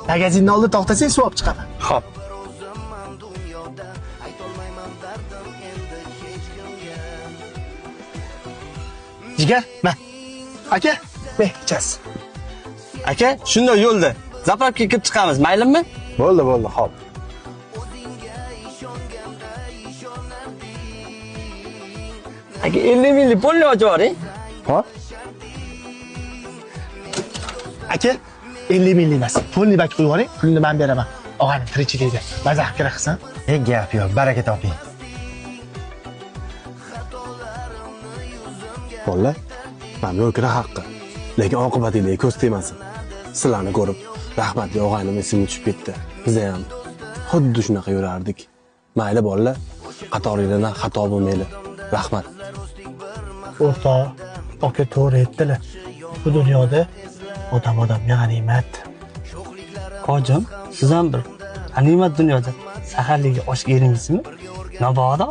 Magazinni oldida to'xtasang, suv olib chiqaman. Xo'p. Jigar, mana. Aka, men ichasiz. Aka, shunday yo'lda zapravkaga kirib chiqamiz, maylimi? Bo'ldi, xo'p. Aka, 50 minglik polni ochib yuboring. Xo'p. Aka, 50 minglik emas. Pulni bak qo'yib yuboring, pulni men beraman. Og'ayni tirikchilikda mazah kerak qilsan. Gap yo'q, baraka toping. Bolla, mamnun kira haqqi. Lekin oqibatingizga ko'z tegmasin. Sizlarni ko'rib, rahmatli og'aynim esimga tushib ketdi. Biz ham xuddi shunaqa yurardik. Mayli bolalar, qatoringizdan xato bo'lmaydi. Rahmat. O'rta, aka to'g'ri aytdilar. Bu dunyoda odamga g'animat. Hojim, siz ham bir g'animat dunyoda saharlikka osh yeringizmi? Mabodo?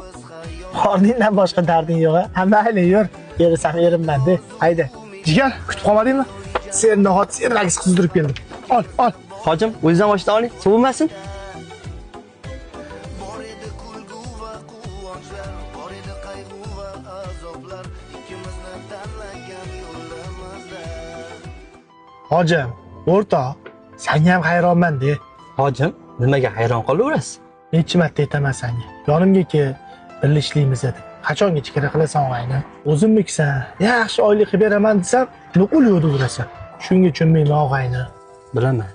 Qorningdan boshqa darding yo'q-a? Mayli, yur. Erisam erimman-da. Hayda. Jigar, kutib qolmadingmi? Sen nahot serragis qizdirib keldim. Ol. Hojim, o'zingizdan boshla oling, sovmasin. Hojim, o'rta, senga ham hayronman-da. Hojim, nimaga hayron qolaverasiz? Necha marta aytaman senga. Yonimga kel, birlashishimiz edi. Qachongacha kerak qilasan og'ayni? O'zimmikisan. Yaxshi oylik qilib beraman desam, nuqul yo'dirasan. Shunga tushunmayman og'ayni. Bilaman.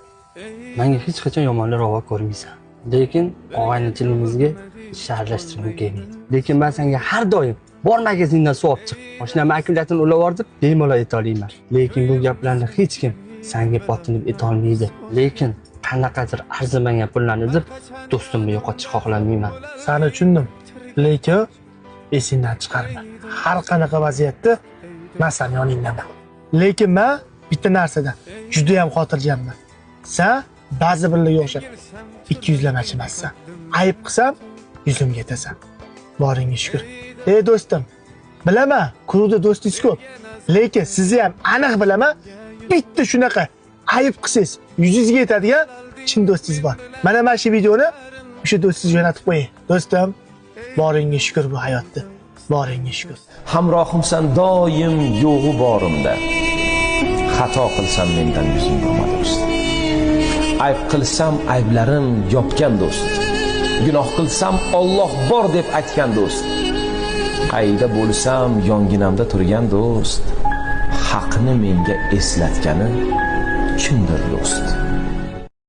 Menga hech qachon yomonlik ravo ko'rmaysan. Lekin og'aynichiligimizga sharlashtirib kelmaydi. Lekin men senga har doim bor magazindan suv olib chiq. Mashinamni akkumulyatorni ulab yuborib, bemalol ayta olaman. Lekin bu gaplarni hech kim senga botinib ayta olmaydi. Lekin qanaqadir arzimagan pullarni deb do'stimni yo'qotishni xohlamayman. Seni tushundim. Lekin esingdan chiqarma. Har qanaqa vaziyatda men sen yoningdaman. Lekin men bitta narsadan juda ham xotirjamman. Sen ba'zi birlarga o'xshab 200lamachi emassan. Ayib qilsam, yuzimga yetasan. Boringga shukr. Ey do'stim, bilaman, klubda do'stingiz ko'p. Lekin sizni ham aniq bilaman, bitta shunaqa ayib qilsangiz, yuzingizga yetadigan chin do'stingiz bor. Mana shu videoni o'sha do'stingizga jo'natib qo'ying. Do'stim, boringga shukr bu hayotda. Boringga shukr. Hamrohimsan doim yo'g'i borimda. Xato qilsam mendan yuzing yurma do'st. Ayb qilsam ayblarim yopgan do'st. Gunoh qilsam Alloh bor deb aytgan do'st. Qayda bo'lsam yonginamda turgan do'st. Haqni menga eslatgani kimdir do'st.